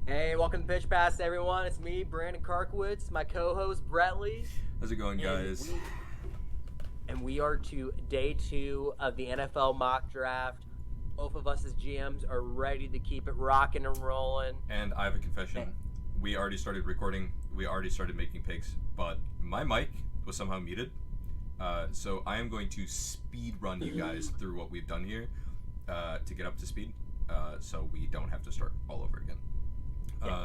Hey, welcome to Pitch Pass, everyone. It's me, Brandon Karkowitz, my co-host Bretley, How's it going, and guys? we are to day 2 of the NFL mock draft. Both of us as GMs are ready to keep it rocking and rolling. And I have a confession. We already started recording. We already started making picks, but my mic was somehow muted. So I am going to speed run you guys through what we've done here to get up to speed, so we don't have to start all over again.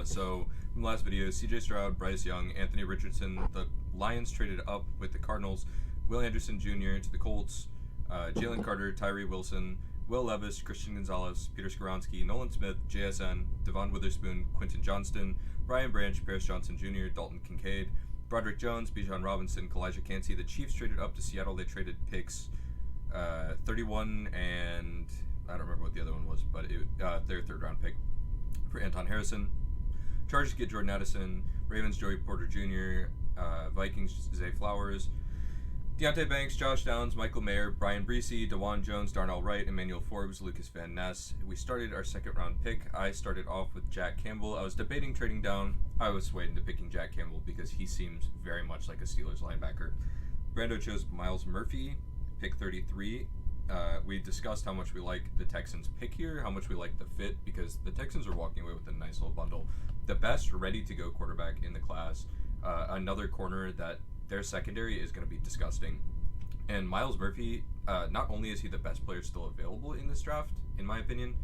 So from the last video, CJ Stroud, Bryce Young, Anthony Richardson, the Lions traded up with the Cardinals, Will Anderson Jr. to the Colts, Jalen Carter, Tyree Wilson, Will Levis, Christian Gonzalez, Peter Skoronski, Nolan Smith, JSN, Devon Witherspoon, Quinton Johnston, Brian Branch, Paris Johnson Jr., Dalton Kincaid, Broderick Jones, Bijan Robinson, Kalijah Cansey. The Chiefs traded up to Seattle. They traded picks 31 and I don't remember what the other one was, but their third round pick for Anton Harrison. Chargers get Jordan Addison, Ravens Joey Porter Jr., Vikings Zay Flowers, Deontay Banks, Josh Downs, Michael Mayer, Brian Breesy, DeJuan Jones, Darnell Wright, Emmanuel Forbes, Lucas Van Ness. We started our second round pick. I started off with Jack Campbell. I was debating trading down. I was swayed into picking Jack Campbell because he seems very much like a Steelers linebacker. Brando chose Myles Murphy, pick 33. We discussed how much we like the Texans pick here, how much we like the fit, because the Texans are walking away with a nice little bundle. The best ready-to-go quarterback in the class, another corner that their secondary is going to be disgusting. And Myles Murphy, not only is he the best player still available in this draft, in my opinion,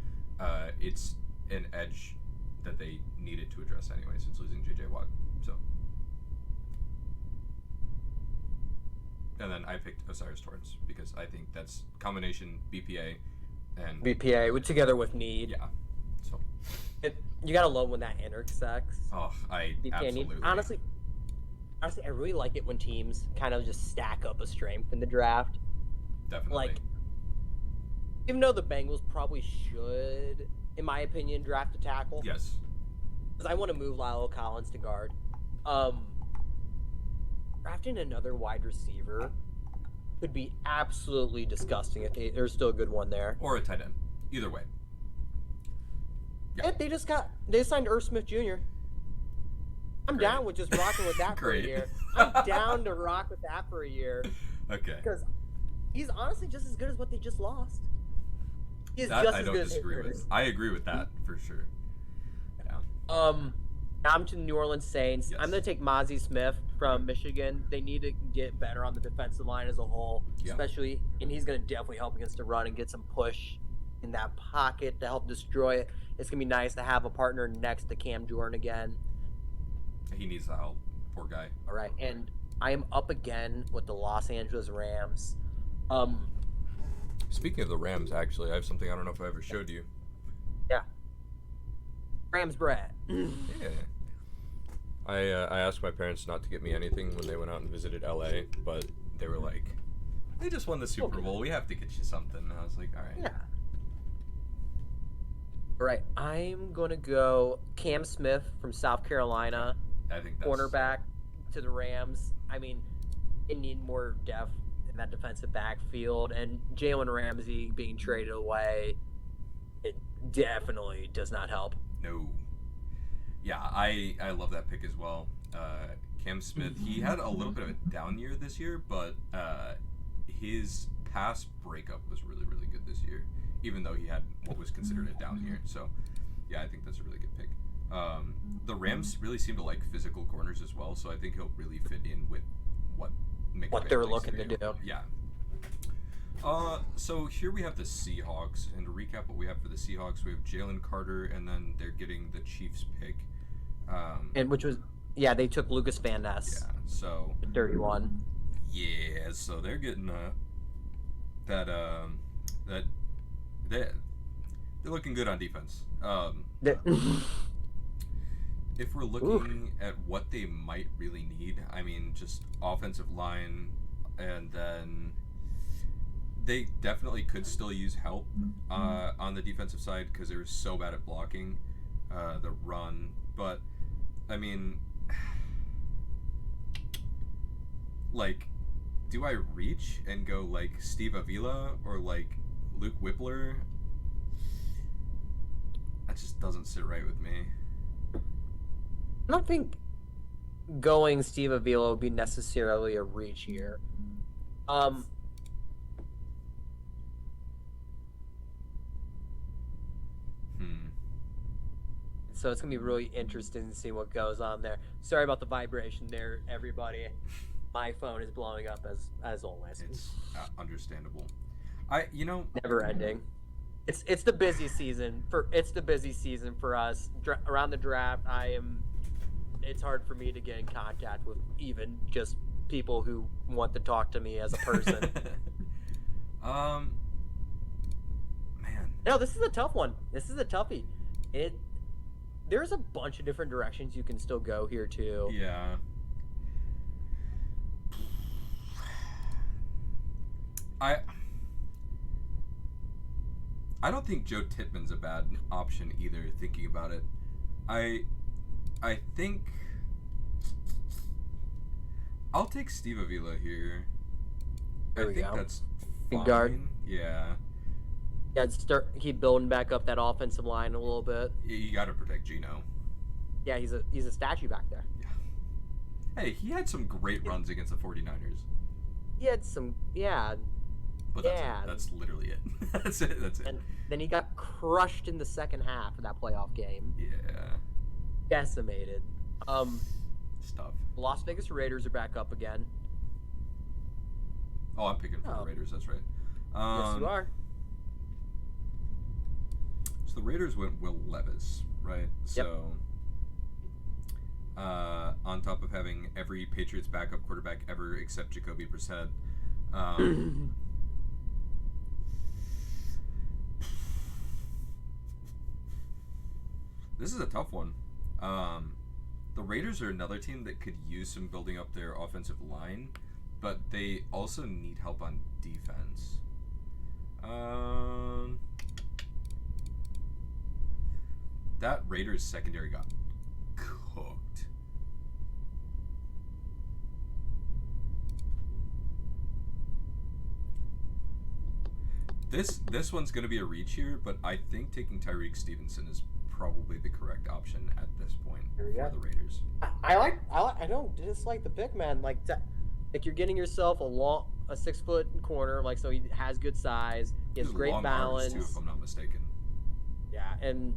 it's an edge that they needed to address anyway since losing J.J. Watt. So, and then I picked Osiris Torrance because I think that's combination BPA and BPA together with need. Yeah. So you gotta love when that intersects. Oh, I BPA absolutely. Need. Honestly, I really like it when teams kind of just stack up a strength in the draft. Definitely. Like, even though the Bengals probably should, in my opinion, draft a tackle. Yes. Because I want to move Lyle Collins to guard. Drafting another wide receiver could be absolutely disgusting if there's still a good one there. Or a tight end. Either way. Yeah. They signed Irv Smith Jr. I'm Great. down with just rocking with that for a Great. year. I'm down to rock with that for a year. Okay. Because he's honestly just as good as what they just lost. He's That just I as don't good disagree as with. I agree with that for sure. Yeah. I'm to the New Orleans Saints. Yes. I'm going to take Mozzie Smith from Michigan. They need to get better on the defensive line as a whole, Yeah. especially, and he's going to definitely help against the run and get some push in that pocket to help destroy it. It's going to be nice to have a partner next to Cam Jordan again. He needs the help. Poor guy. All right, and I am up again with the Los Angeles Rams. Speaking of the Rams, actually, I have something I don't know if I ever showed you. Yeah. Rams Brett. Yeah. I asked my parents not to get me anything when they went out and visited LA, but they were like, they just won the Super Bowl. We have to get you something. And I was like, all right. Yeah. All right, I'm going to go Cam Smith from South Carolina. I think that's Cornerback to the Rams. I mean, they need more depth in that defensive backfield, and Jalen Ramsey being traded away, it definitely does not help. No. Yeah, I love that pick as well. Cam Smith, he had a little bit of a down year this year, but his pass breakup was really, really good this year, even though he had what was considered a down year. So, yeah, I think that's a really good pick. The Rams really seem to like physical corners as well, so I think he'll really fit in with what They're looking to do. Yeah. So here we have the Seahawks, and to recap what we have for the Seahawks, we have Jalen Carter, and then they're getting the Chiefs pick. And which was, yeah, they took Lucas Van Ness. Yeah, so 31. Yeah, so they're getting they're looking good on defense. If we're looking at what they might really need, I mean, just offensive line, and then they definitely could still use help on the defensive side because they were so bad at blocking the run. But, I mean, like, do I reach and go, like, Steve Avila or, like, Luke Whippler? That just doesn't sit right with me. I don't think going Steve Avila would be necessarily a reach here. Um, so it's gonna be really interesting to see what goes on there. Sorry about the vibration there, everybody. My phone is blowing up as always. It's understandable. Never ending. It's the busy season for us. Around the draft, it's hard for me to get in contact with even just people who want to talk to me as a person. Man. No, this is a tough one. This is a toughie. There's a bunch of different directions you can still go here too. Yeah. I don't think Joe Tippmann's a bad option either, thinking about it. I think I'll take Steve Avila here. There we go. That's fine. Guard. Yeah. Yeah, keep building back up that offensive line a little bit. You got to protect Geno. Yeah, he's a statue back there. Yeah. Hey, he had some great runs against the 49ers. He had some, yeah. But that's literally it. That's it. And then he got crushed in the second half of that playoff game. Yeah. Decimated. Stuff. Las Vegas Raiders are back up again. Oh, I'm picking for the Raiders. That's right. Yes, you are. So the Raiders went Will Levis, right? Yep. So, on top of having every Patriots backup quarterback ever except Jacoby Brissett, this is a tough one. The Raiders are another team that could use some building up their offensive line, but they also need help on defense. That Raiders secondary got cooked. This one's going to be a reach here, but I think taking Tyreek Stevenson is probably the correct option at this point for the Raiders. I don't dislike the pick, man. Like you're getting yourself a 6 foot corner, like, so he has good size, he has great balance too, if I'm not mistaken. Yeah, and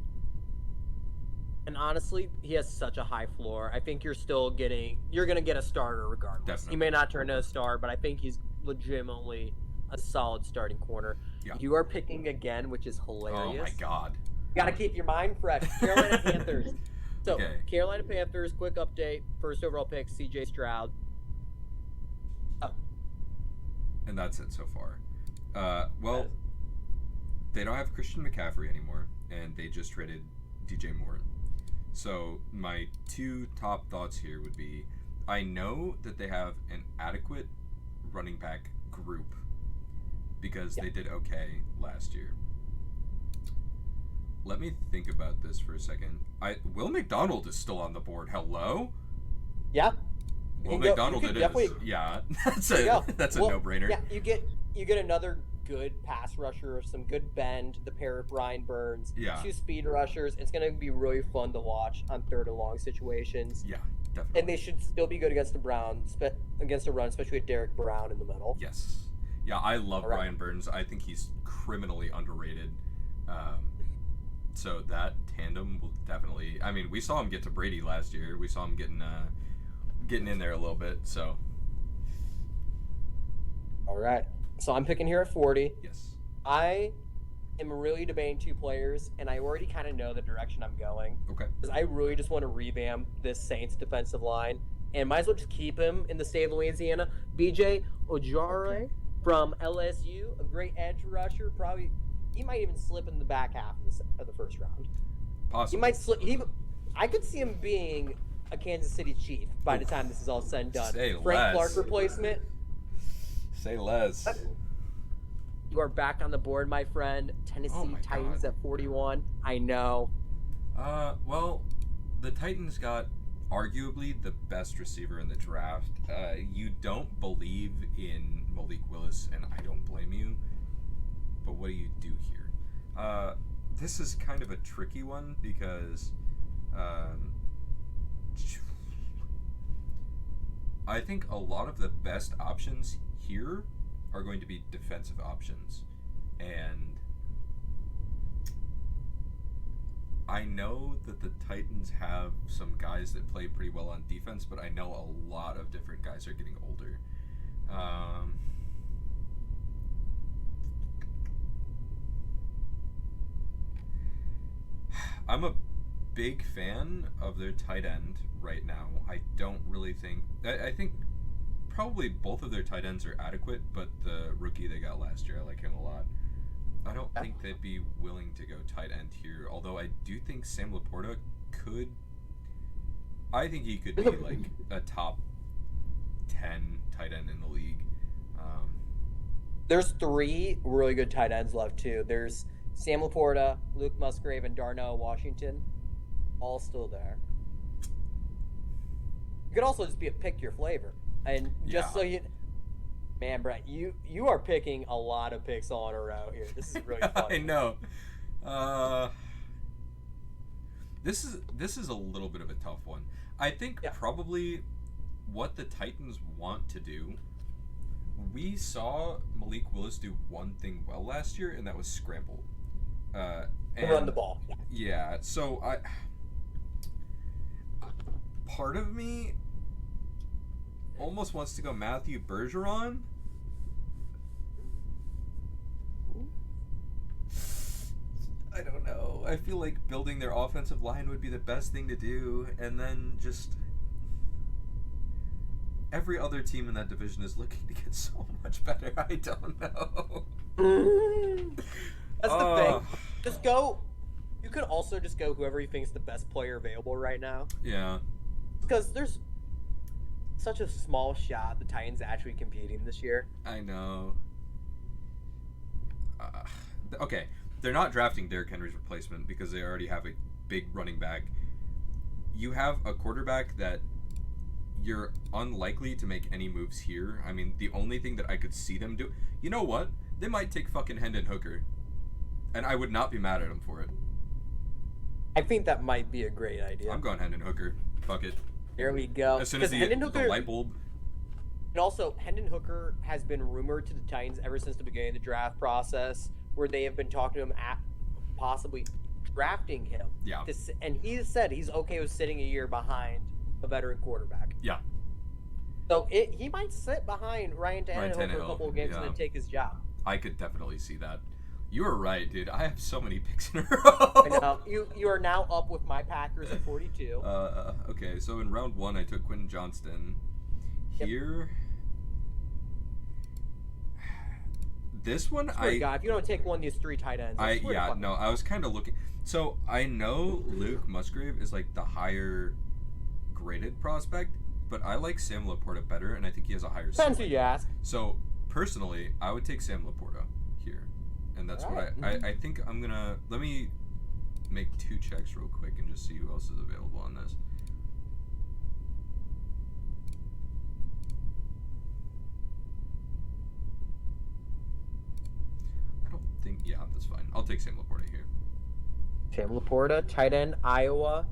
honestly, he has such a high floor. I think you're gonna get a starter regardless. Definitely. He may not turn into a star, but I think he's legitimately a solid starting corner. Yeah. You are picking again, which is hilarious. Oh my god. You gotta keep your mind fresh. Carolina Panthers. So, okay. Carolina Panthers, quick update. First overall pick, CJ Stroud. And that's it so far. Well, they don't have Christian McCaffrey anymore, and they just traded DJ Moore. So my two top thoughts here would be, I know that they have an adequate running back group because they did okay last year. Let me think about this for a second. Will McDonald is still on the board. Hello? Yeah. Will McDonald it is. Yeah. That's a no-brainer. Yeah, you get another good pass rusher, some good bend, the pair of Brian Burns, two speed rushers. It's going to be really fun to watch on third and long situations. Yeah, definitely. And they should still be good against the run, especially with Derek Brown in the middle. Yes. Yeah, I love Brian Burns. I think he's criminally underrated. So that tandem will definitely. I mean, we saw him get to Brady last year. We saw him getting in there a little bit. So. All right. So I'm picking here at 40. Yes. I am really debating two players, and I already kind of know the direction I'm going. Okay. Because I really just want to revamp this Saints defensive line, and might as well just keep him in the state of Louisiana. B.J. Ojare from LSU, a great edge rusher. Probably, he might even slip in the back half of the first round. Possibly. He might slip. I could see him being a Kansas City Chief by the time this is all said and done. Frank Clark replacement. Say less. You are back on the board, my friend. Tennessee Titans at 41. I know. Well, the Titans got arguably the best receiver in the draft. You don't believe in Malik Willis, and I don't blame you. But what do you do here? This is kind of a tricky one because I think a lot of the best options here are going to be defensive options. And I know that the Titans have some guys that play pretty well on defense, but I know a lot of different guys are getting older. I'm a big fan of their tight end right now. I don't really think... I think probably both of their tight ends are adequate, but the rookie they got last year, I like him a lot. I don't think they'd be willing to go tight end here, although I do think Sam Laporta could... I think he could be like a top 10 tight end in the league. There's 3 really good tight ends left, too. There's Sam Laporta, Luke Musgrave, and Darnell Washington. All still there. You could also just be a pick your flavor. And just so you... Man, Brent, you are picking a lot of picks all in a row here. This is really fun. I know. This is a little bit of a tough one. I think probably what the Titans want to do... We saw Malik Willis do one thing well last year, and that was scramble. And run the ball. Yeah, so part of me almost wants to go Matthew Bergeron. I don't know. I feel like building their offensive line would be the best thing to do, and then just every other team in that division is looking to get so much better. I don't know. That's the thing. Just go. You could also just go whoever you think is the best player available right now. Yeah. Because there's such a small shot the Titans actually competing this year. I know. Okay. They're not drafting Derrick Henry's replacement because they already have a big running back. You have a quarterback that you're unlikely to make any moves here. I mean, the only thing that I could see them do... You know what? They might take fucking Hendon Hooker. And I would not be mad at him for it. I think that might be a great idea. I'm going Hendon Hooker. Fuck it. There we go. As soon as the light bulb... And also, Hendon Hooker has been rumored to the Titans ever since the beginning of the draft process, where they have been talking to him at possibly drafting him. Yeah. And he said he's okay with sitting a year behind a veteran quarterback. Yeah. So he might sit behind Ryan Tannehill for a couple of games and then take his job. I could definitely see that. You were right, dude. I have so many picks in a row. I know. You are now up with my Packers at 42. Okay, so in round 1, I took Quentin Johnston. Here... This one, God, if you don't take one of these 3 tight ends, I was kind of looking. So I know Luke Musgrave is like the higher graded prospect, but I like Sam Laporta better, and I think he has a higher ceiling. Depends who you ask. So personally, I would take Sam Laporta here, and that's what I think I'm gonna. Let me make 2 checks real quick and just see who else is available on this. Yeah, that's fine. I'll take Sam Laporta here. Sam Laporta, tight end, Iowa.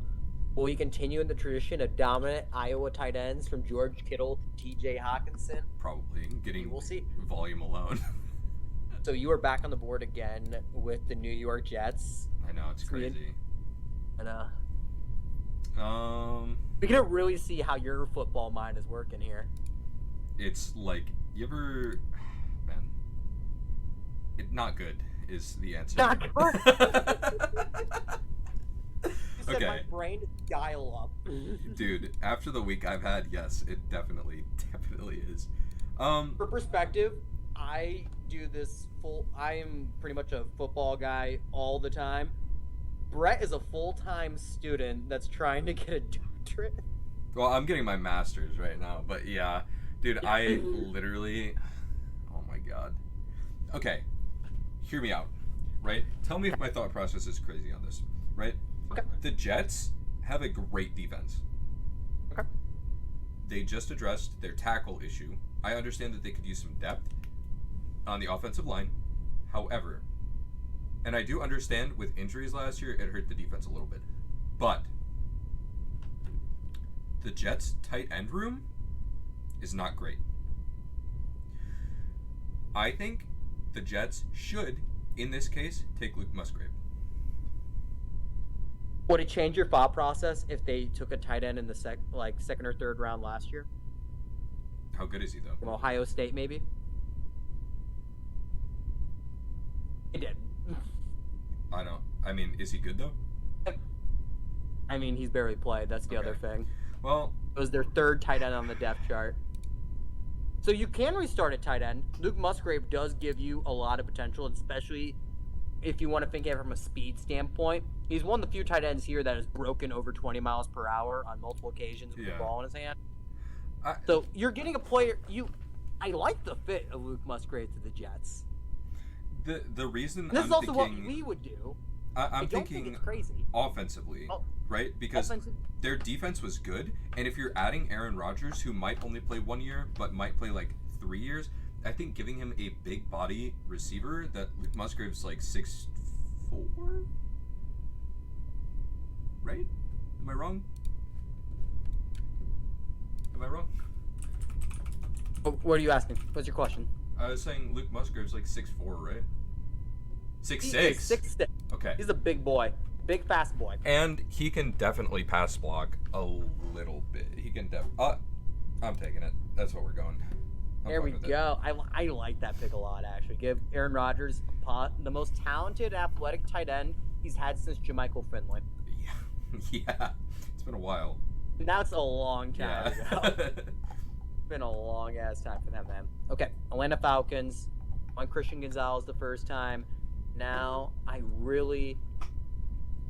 Will he continue in the tradition of dominant Iowa tight ends from George Kittle to T.J. Hawkinson? Probably. Getting we'll see. Volume alone. So you are back on the board again with the New York Jets. I know, it's crazy. I know. We can really see how your football mind is working here. It's like, you ever... Man. Not good is the answer. Not good. You said Okay. my brain dial up. Dude, after the week I've had, yes, it definitely is. For perspective, I do this I am pretty much a football guy all the time. Brett is a full-time student that's trying to get a doctorate. Well, I'm getting my master's right now, but yeah. Dude, I literally... Oh my god. Okay. Hear me out, right? Tell me if my thought process is crazy on this, right? Okay. The Jets have a great defense. Okay. They just addressed their tackle issue. I understand that they could use some depth on the offensive line. However, and I do understand with injuries last year, it hurt the defense a little bit. But the Jets' tight end room is not great. I think the Jets should, in this case, take Luke Musgrave. Would it change your thought process if they took a tight end in the second or third round last year? How good is he, though? From Ohio State, maybe? It did. I mean, is he good, though? I mean, he's barely played. That's the other thing. Well, it was their third tight end on the depth chart. So you can restart at tight end. Luke Musgrave does give you a lot of potential, especially if you want to think of it from a speed standpoint. He's one of the few tight ends here that has broken over 20 miles per hour on multiple occasions with the ball in his hand. So you're getting a player. I like the fit of Luke Musgrave to the Jets. The reason and this is also what we would do. I'm don't thinking think it's crazy. Offensively, right? Because their defense was good, and if you're adding Aaron Rodgers, who might only play 1 year, but might play like 3 years, I think giving him a big body receiver that Luke Musgrave's like 6'4", right? Am I wrong? What are you asking? What's your question? I was saying Luke Musgrave's like 6'4", right? 6'6". 6'6". Okay. He's a big boy. Big, fast boy. And he can definitely pass block a little bit. He can I'm taking it. That's what we're going. There we go. I like that pick a lot, actually. Give Aaron Rodgers the most talented, athletic tight end he's had since Jermichael Finley. Yeah. It's been a while. And that's a long time ago. Been a long ass time for them, man. Okay, Atlanta Falcons on Christian Gonzalez the first time. Now I really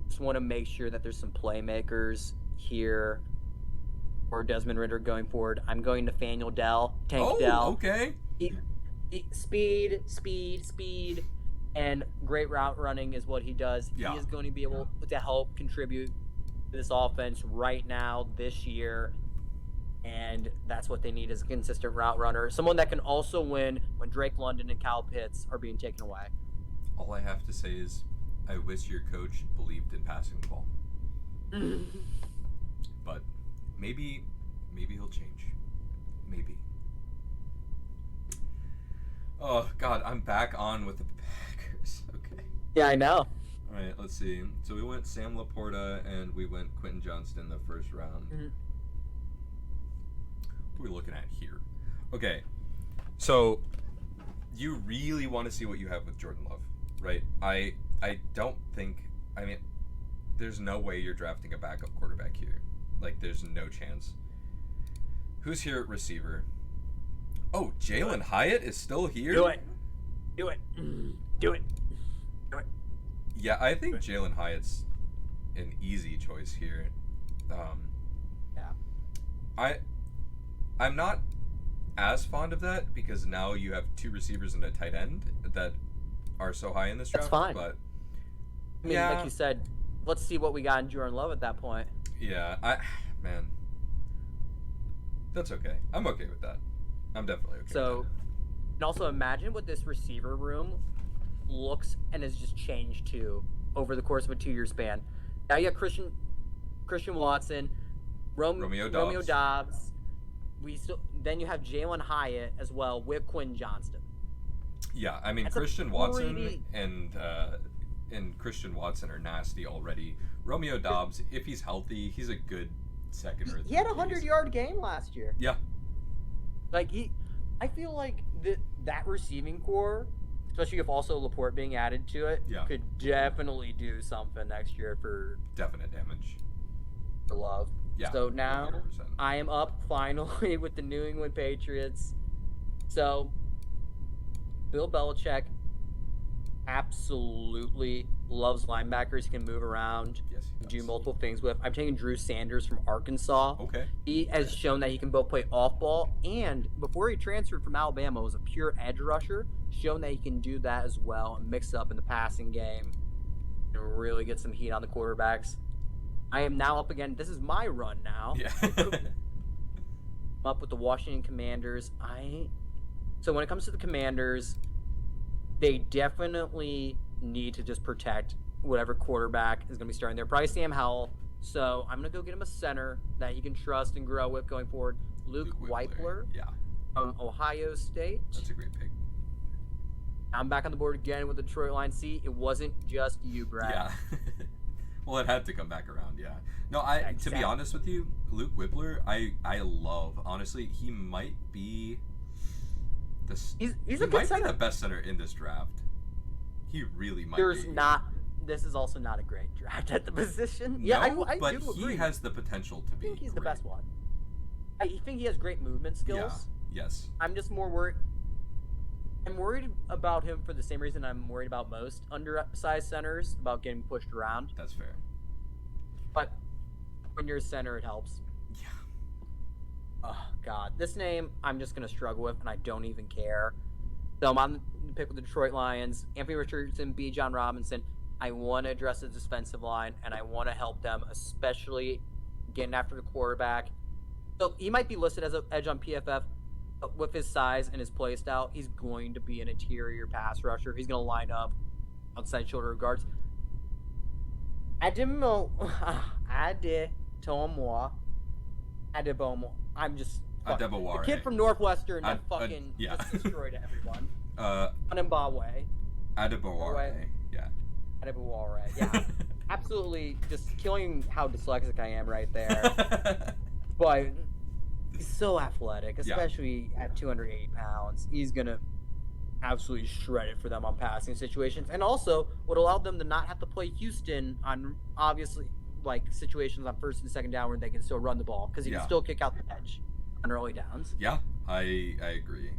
just want to make sure that there's some playmakers here for Desmond Ridder going forward. I'm going to Nathaniel Dell, Tank Dell. Okay. Speed, and great route running is what he does. Yeah. He is going to be able to help contribute to this offense right now, this year. And that's what they need is a consistent route runner. Someone that can also win when Drake London and Kyle Pitts are being taken away. All I have to say is I wish your coach believed in passing the ball. But maybe he'll change. Maybe. Oh, God, I'm back on with the Packers. Okay. Yeah, I know. All right, let's see. So we went Sam Laporta and we went Quentin Johnston the first round. Mm-hmm. What are we looking at here? Okay, so you really want to see what you have with Jordan Love, right? I don't think, there's no way you're drafting a backup quarterback here. Like, there's no chance. Who's here at receiver? Oh, Jalen Hyatt is still here? Do it. Yeah, I think Jalen Hyatt's an easy choice here. Yeah. I'm not as fond of that because now you have two receivers and a tight end that are so high in this draft. That's fine. But like you said, let's see what we got in Jordan Love at that point. Yeah, man, that's okay. I'm okay with that. I'm definitely okay. So, and also imagine what this receiver room looks and has just changed to over the course of a 2-year span. Now you have Christian Watson, Romeo Doubs. Then you have Jalen Hyatt as well with Quinn Johnston. Yeah, That's Christian Watson and Christian Watson are nasty already. Romeo Doubs, if he's healthy, he's a good second or third. He had a 100-yard game last year. Yeah. I feel like that receiving core, especially if also Laporte being added to it, could definitely do something next year for definite damage. For Love. Yeah. So now 100%. I am up finally with the New England Patriots. So Bill Belichick absolutely loves linebackers. He can move around, do multiple things with. I'm taking Drew Sanders from Arkansas. Okay. He has shown that he can both play off ball and before he transferred from Alabama was a pure edge rusher, shown that he can do that as well and mix it up in the passing game and really get some heat on the quarterbacks. I am now up again. This is my run now. Yeah. I'm up with the Washington Commanders. So when it comes to the Commanders, they definitely need to just protect whatever quarterback is going to be starting there. Probably Sam Howell So I'm gonna go get him a center that he can trust and grow with going forward. Luke Weipler Yeah, from Ohio State. that's a great pick. I'm back on the board again with the Detroit Lions. See, it wasn't just you, Brad. Yeah. Well, it had to come back around, yeah. No, to be honest with you, Luke Whippler, I love. Honestly, he might be He's he a good might center. be the best center in this draft. He really might There's be. not. This is also not a great draft at the position. Yeah, No, I but do agree. he has the potential to be. I think he's the great. best one. I think he has great movement skills. Yeah. Yes. I'm just more worried. I'm worried about him for the same reason I'm worried about most undersized centers, about getting pushed around. That's fair. But when you're a center, it helps. Yeah. Oh, God. This name I'm just going to struggle with, and I don't even care. So I'm on the pick with the Detroit Lions. Anthony Richardson, B. John Robinson. I want to address the defensive line, and I want to help them, especially getting after the quarterback. So he might be listed as an edge on PFF, but with his size and his play style, he's going to be an interior pass rusher. He's going to line up outside shoulder guards. Adebomo. I'm just... Adebaware. The kid from Northwestern that fucking yeah. just destroyed everyone. Adebaware. Yeah. Adebaware. Yeah. Absolutely just killing how dyslexic I am right there. But he's so athletic, especially at 280 pounds. He's going to absolutely shred it for them on passing situations. And also would allow them to not have to play Houston on, obviously, like situations on first and second down where they can still run the ball because he can still kick out the edge on early downs. Yeah, I agree.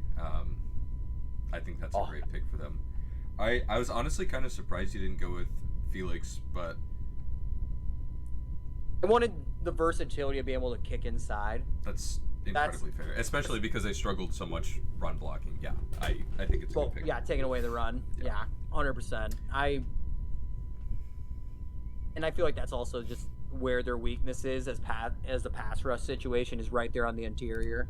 I think that's a great pick for them. I was honestly kind of surprised you didn't go with Felix, but I wanted the versatility of being able to kick inside. That's incredibly fair, especially because they struggled so much run blocking. Yeah, I think it's a good pick. Yeah, taking away the run. Yeah, 100%. And I feel like that's also just where their weakness is as the pass rush situation is right there on the interior.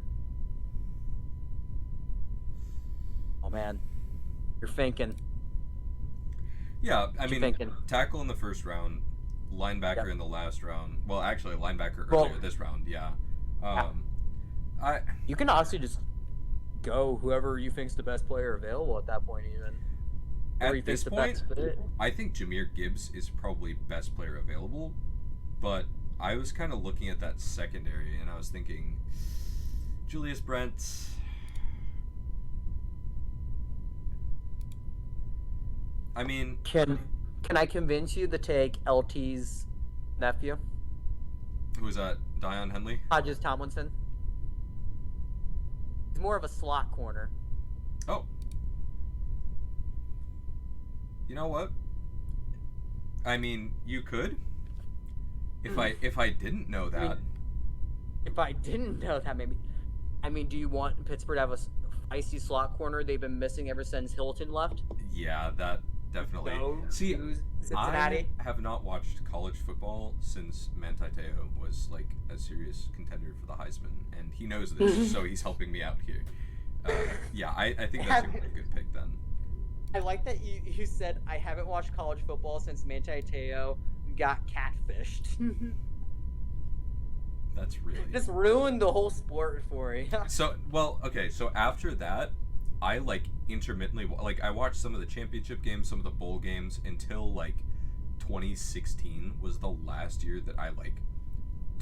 Oh man, you're thinking. Yeah, I mean, tackle in the first round, linebacker in the last round. Well, actually, linebacker earlier this round. Yeah. You can honestly just go whoever you think's the best player available at that point, even. At this point, I think Jahmyr Gibbs is probably best player available, but I was kind of looking at that secondary and I was thinking, Julius Brent. I mean, can I convince you to take LT's nephew? Who is that? Dion Henley? Hodges Tomlinson. He's more of a slot corner. Oh. You know what? I mean, you could. If I didn't know that. If I didn't know that, maybe. I mean, do you want Pittsburgh to have a feisty slot corner they've been missing ever since Hilton left? Yeah, that definitely. See, Cincinnati. I have not watched college football since Manti Te'o was like a serious contender for the Heisman, and he knows this, so he's helping me out here. Yeah, I think that's a good pick then. I like that you said I haven't watched college football since Manti Te'o got catfished. That's really just ruined the whole sport for you. So after that, I like intermittently I watched some of the championship games, some of the bowl games until like 2016 was the last year that I like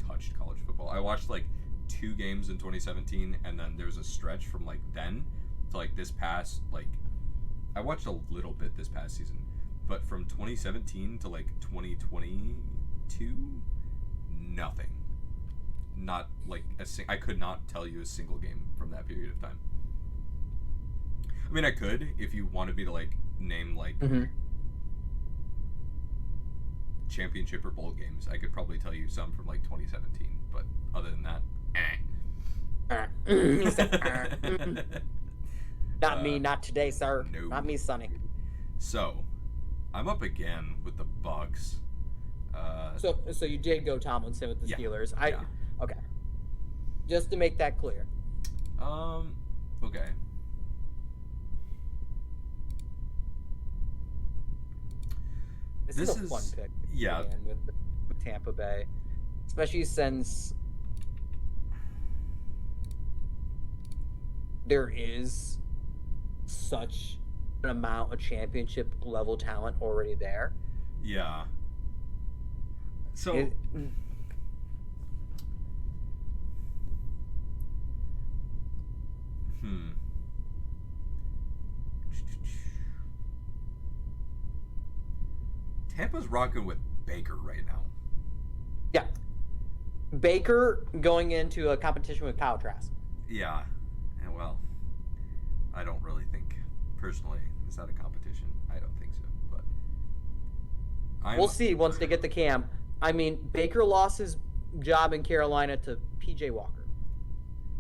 touched college football. I watched like 2 games in 2017, and then there was a stretch from like then to like this past I watched a little bit this past season, but from 2017 to like 2022, nothing. Not like I could not tell you a single game from that period of time. I mean, I could if you wanted me to like name like championship or bowl games. I could probably tell you some from like 2017, but other than that, Not me, not today, sir. No. Not me, Sonny. So, I'm up again with the Bucks. So you did go Tomlinson with the Steelers. Yeah. Okay. Just to make that clear. Okay. This is a fun pick. Yeah. With Tampa Bay. especially since there is such an amount of championship level talent already there. Yeah. So Tampa's rocking with Baker right now. Yeah. Baker going into a competition with Kyle Trask. Yeah. And well, I don't really think, personally, it's not a competition. I don't think so. But we'll see once they get the camp. I mean, Baker lost his job in Carolina to P.J. Walker.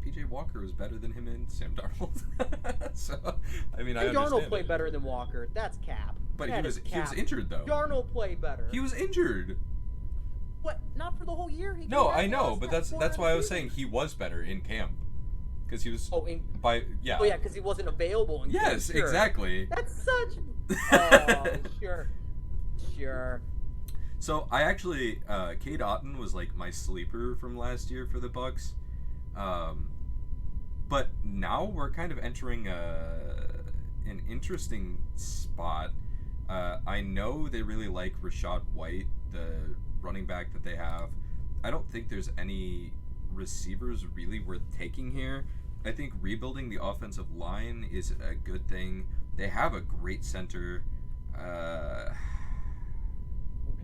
P.J. Walker was better than him and Sam Darnold. So, I mean, I understand. Darnold played better than Walker. That's cap. But he was injured, though. Darnold played better. He was injured. What? Not for the whole year? No, I know, but that's why I was saying he was better in camp. Because he was... Oh, yeah, because he wasn't available in camp. Yes, sure. Exactly. That's such... Oh, sure. So, I actually... Cade Otton was, like, my sleeper from last year for the Bucks. But now we're kind of entering an interesting spot. I know they really like Rachaad White, the running back that they have. I don't think there's any receivers really worth taking here. I think rebuilding the offensive line is a good thing. They have a great center.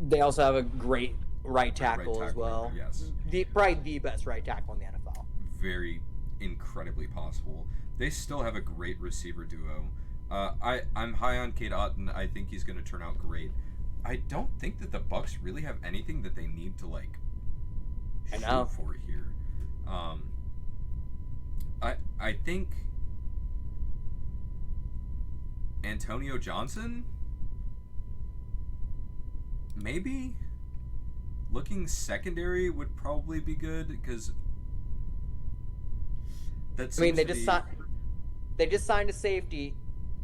They also have a great right tackle as well. Yes. Probably the best right tackle in the NFL. Very incredibly possible. They still have a great receiver duo. I'm high on Cade Otton. I think he's going to turn out great. I don't think that the Bucks really have anything that they need to shoot for here. I think Antonio Johnson, maybe looking secondary would probably be good because that's. I mean, they just signed a safety.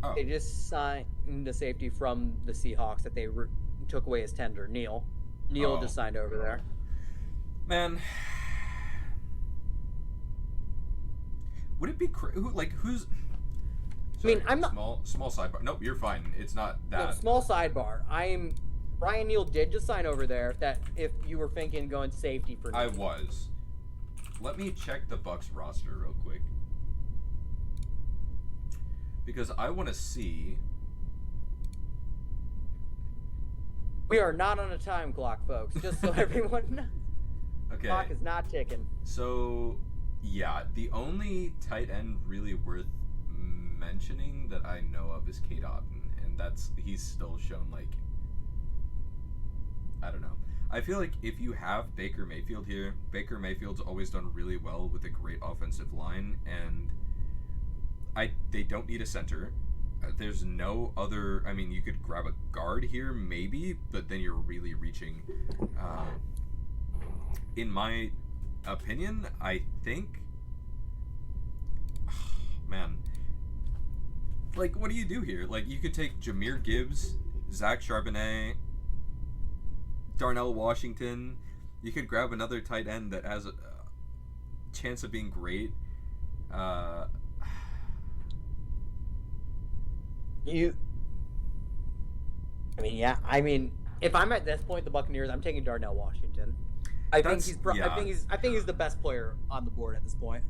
Oh. They just signed a safety from the Seahawks that they took away his tender. Neil just signed over there. Man, would it be who's? Sorry, I'm not small sidebar. Nope, you're fine. It's not that. No, small sidebar. Ryan Neal did just sign over there. If you were thinking going safety for Neal. I was. Let me check the Bucks roster real quick. Because I want to see. We are not on a time clock, folks. Just so everyone knows. Okay. Clock is not ticking. So, yeah, the only tight end really worth mentioning that I know of is Cade Otton, and he's still shown I don't know. I feel like if you have Baker Mayfield here, Baker Mayfield's always done really well with a great offensive line, and they don't need a center. There's no other. I mean, you could grab a guard here, maybe, but then you're really reaching. In my opinion, I think. Man. What do you do here? You could take Jahmyr Gibbs, Zach Charbonnet, Darnell Washington. You could grab another tight end that has a chance of being great. If I'm at this point, the Buccaneers, I'm taking Darnell Washington. I think he's the best player on the board at this point.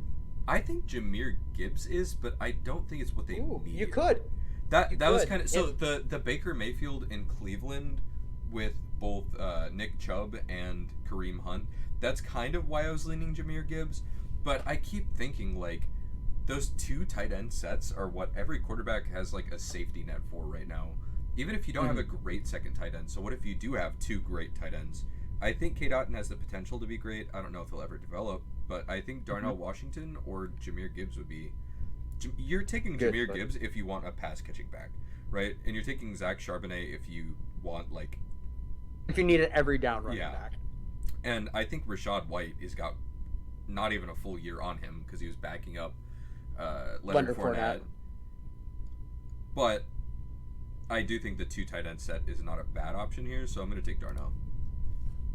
I think Jahmyr Gibbs is, but I don't think it's what they need. You could. That was kind of so the Baker Mayfield in Cleveland with both Nick Chubb and Kareem Hunt. That's kind of why I was leaning Jahmyr Gibbs, but I keep thinking those two tight end sets are what every quarterback has a safety net for right now. Even if you don't have a great second tight end. So what if you do have two great tight ends? I think Cade Otton has the potential to be great. I don't know if he'll ever develop, but I think Darnell Washington or Jahmyr Gibbs would be. You're taking Jahmyr Gibbs if you want a pass catching back, right? And you're taking Zach Charbonnet if you want if you need an every down running back. And I think Rachaad White has got not even a full year on him because he was backing up Leonard Fournette. But I do think the two tight end set is not a bad option here, so I'm going to take Darnell.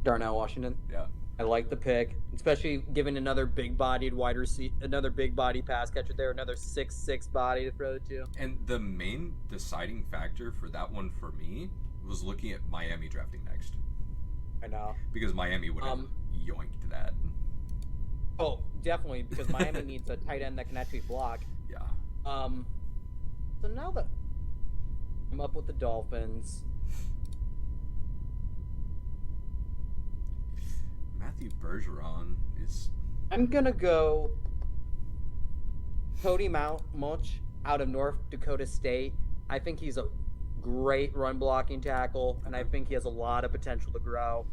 Darnell Washington? Yeah. I like the pick, especially given another big-bodied wide receiver, another big-body pass catcher there, another 6'6" body to throw to. And the main deciding factor for that one for me was looking at Miami drafting next. I know. Because Miami would have yoinked that. Oh, definitely, because Miami needs a tight end that can actually block. Yeah. So now that I'm up with the Dolphins. Matthew Bergeron is... I'm going to go Cody Mulch out of North Dakota State. I think he's a great run blocking tackle, and I think he has a lot of potential to grow.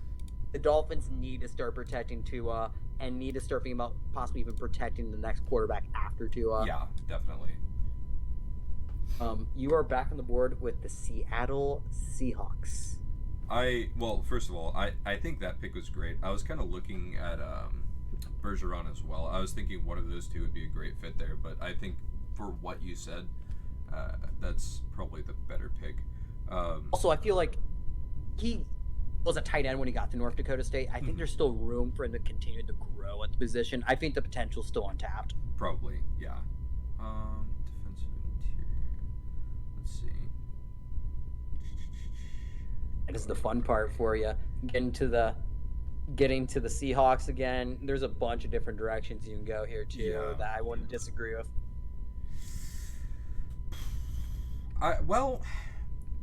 The Dolphins need to start protecting Tua and need to start thinking about possibly even protecting the next quarterback after Tua. Yeah, definitely. You are back on the board with the Seattle Seahawks. Well, first of all, I think that pick was great. I was kind of looking at Bergeron as well. I was thinking one of those two would be a great fit there, but I think for what you said, that's probably the better pick. Also, I feel like he was a tight end when he got to North Dakota State. I think there's still room for him to continue to grow at the position. I think the potential's still untapped. Probably, yeah. Defensive interior. Let's see. That is the fun part for you. Getting to the Seahawks again. There's a bunch of different directions you can go here too that I wouldn't disagree with. Well,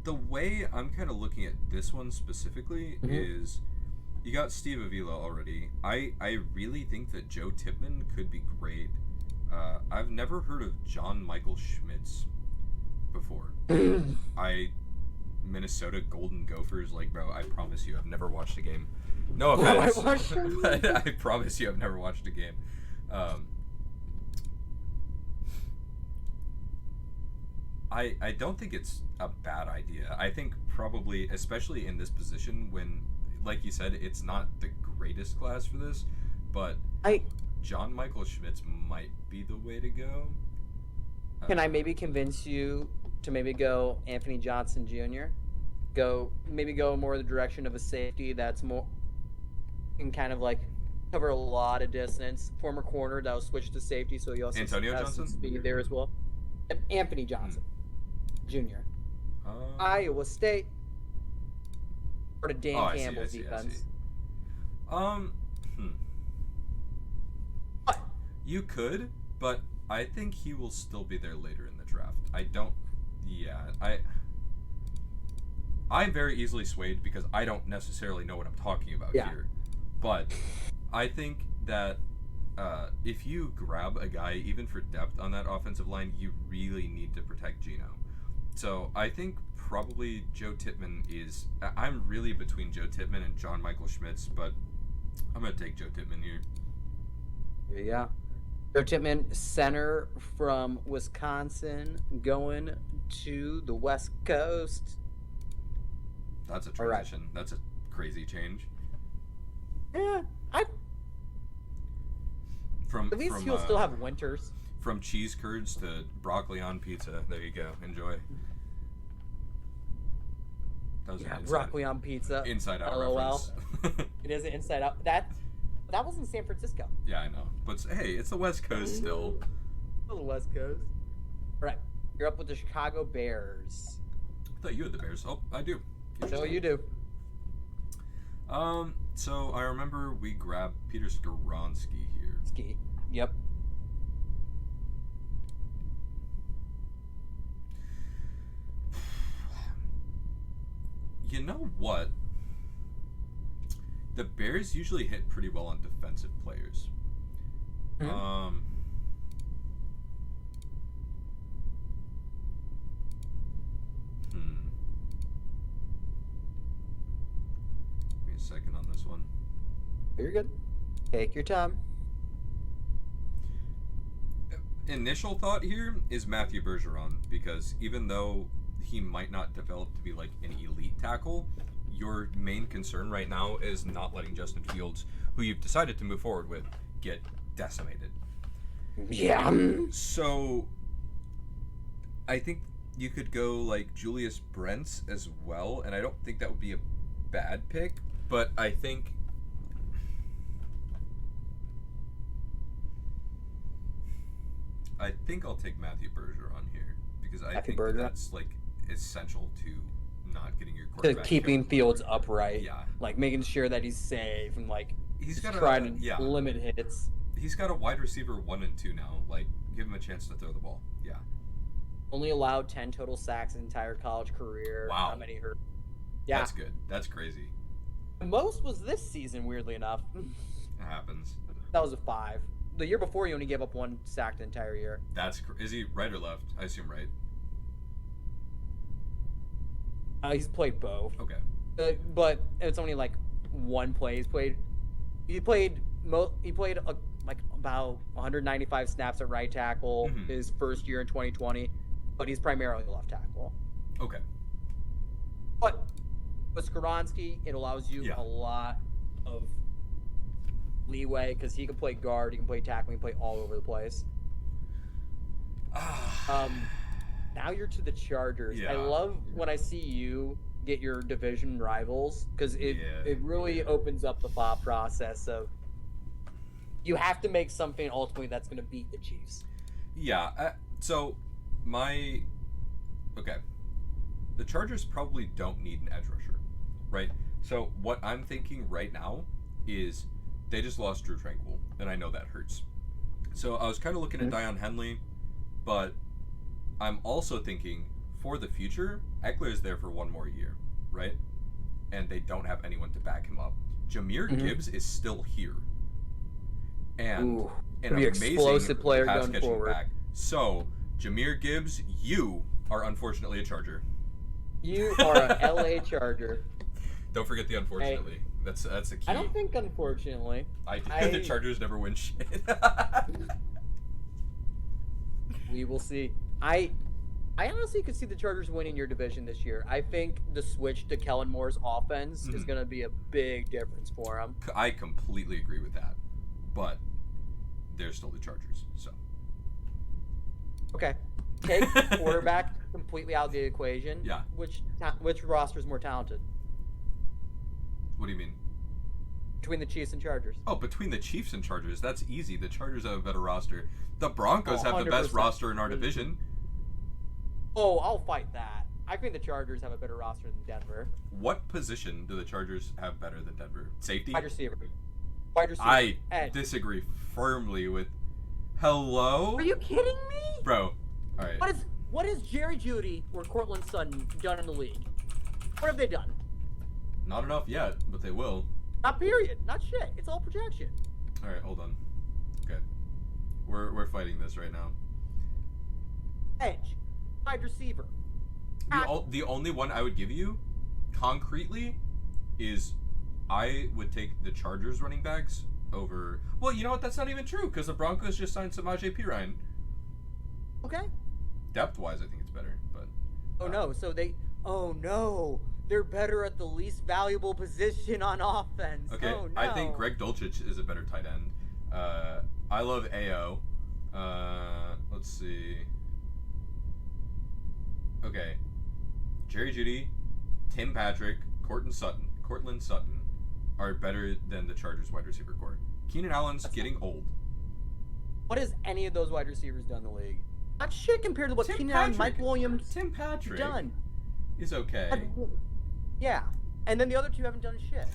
the way I'm kind of looking at this one specifically is you got Steve Avila already. I really think that Joe Tippmann could be great. I've never heard of John Michael Schmitz before. Minnesota Golden Gophers, like, bro, I promise you I've never watched a game. No offense. But I promise you I've never watched a game. I don't think it's a bad idea. I think probably, especially in this position when, like you said, it's not the greatest class for this, but John Michael Schmitz might be the way to go. Can I maybe convince you to maybe go Anthony Johnson Jr.? Go more the direction of a safety that's more can kind of like cover a lot of distance. Former corner that was switched to safety, so he also Antonio has Johnson? some speed there as well. Anthony Johnson Jr. Iowa State. Part of Dan Campbell's defense. What? You could, but I think he will still be there later in the draft. I'm very easily swayed because I don't necessarily know what I'm talking about here. But I think that if you grab a guy, even for depth on that offensive line, you really need to protect Geno. So I think probably Joe Tippmann is... I'm really between Joe Tippmann and John Michael Schmitz, but I'm going to take Joe Tippmann here. Yeah. Joe Tippmann, center from Wisconsin, going to the West Coast. That's a transition. Right. That's a crazy change. Yeah, at least he'll still have winters. From cheese curds to broccoli on pizza. There you go. Enjoy. Broccoli on pizza. Inside Out LOL. reference. It is an Inside Out. That was in San Francisco. Yeah, I know. But hey, it's the West Coast still. Still the West Coast. All right, you're up with the Chicago Bears. I thought you had the Bears. Oh, I do. So you do. So I remember we grabbed Peter Skoronski here. Yep. You know what? The Bears usually hit pretty well on defensive players. Mm-hmm. Give me a second on this one. You're good. Take your time. Initial thought here is Matthew Bergeron, because even though he might not develop to be like an elite tackle, your main concern right now is not letting Justin Fields, who you've decided to move forward with, get decimated. Yeah. So I think you could go like Julius Brents as well, and I don't think that would be a bad pick, but I think I think I'll take Matthew Bergeron here because I Matthew think Bergeron? that's like essential to not getting your To quarterback keeping killed. Fields upright. Yeah. Like making sure that he's safe and like He's just got trying to yeah. limit hits. He's got a wide receiver 1 and 2 now. Like, give him a chance to throw the ball. Yeah. Only allowed 10 total sacks his entire college career. Wow. How many hurt? Yeah. That's good. That's crazy. The most was this season, weirdly enough. It happens. That was a 5. The year before, he only gave up 1 sack the entire year. Is he right or left? I assume right. He's played both. Okay. But it's only like 1 play he's played. He played like about 195 snaps at right tackle his first year in 2020, but he's primarily left tackle. Okay. But with Skoronski, it allows you a lot of leeway because he can play guard, he can play tackle, he can play all over the place. Now you're to the Chargers. Yeah. I love when I see you get your division rivals because it really opens up the thought process of you have to make something ultimately that's going to beat the Chiefs. Yeah. The Chargers probably don't need an edge rusher, right? So what I'm thinking right now is they just lost Drew Tranquil, and I know that hurts. So I was kind of looking at Dion Henley, but I'm also thinking for the future, Eckler is there for 1 more year, right? And they don't have anyone to back him up. Jameer Gibbs is still here. And an amazing explosive player pass going catching forward. back. So, Jameer Gibbs, you are unfortunately a Charger. You are a LA Charger. Don't forget the unfortunately. That's a key. I don't think unfortunately. The Chargers never win shit. We will see. I honestly could see the Chargers winning your division this year. I think the switch to Kellen Moore's offense is going to be a big difference for them. I completely agree with that. But they're still the Chargers, so. Okay. Take quarterback completely out of the equation. Yeah. Which roster is more talented? What do you mean? Between the Chiefs and Chargers. Oh, between the Chiefs and Chargers, that's easy. The Chargers have a better roster. The Broncos have the best 100%. roster in our division. Oh, I'll fight that. I think the Chargers have a better roster than Denver. What position do the Chargers have better than Denver? Safety? Wide receiver. I Edge. disagree firmly with. Hello? Are you kidding me? Bro, all right. What has Jerry Jeudy or Cortland Sutton done in the league? What have they done? Not enough yet, but they will. Not period. Not shit. It's all projection. All right, hold on. Okay. We're fighting this right now. Edge. Wide receiver. The only one I would give you, concretely, is I would take the Chargers running backs over. Well, you know what? That's not even true because the Broncos just signed Samaje Perine. Okay. Depth-wise, I think it's better, but. Oh no, they're better at the least valuable position on offense. Okay, Oh, no. I think Greg Dulcich is a better tight end. I love AO. Let's see. Okay. Jerry Jeudy, Tim Patrick, Cortland Sutton are better than the Chargers wide receiver core. Keenan Allen's getting old. What has any of those wide receivers done in the league? Not shit compared to what Keenan Allen, Mike Williams, Tim Patrick done. is okay. Yeah, and then the other two haven't done shit.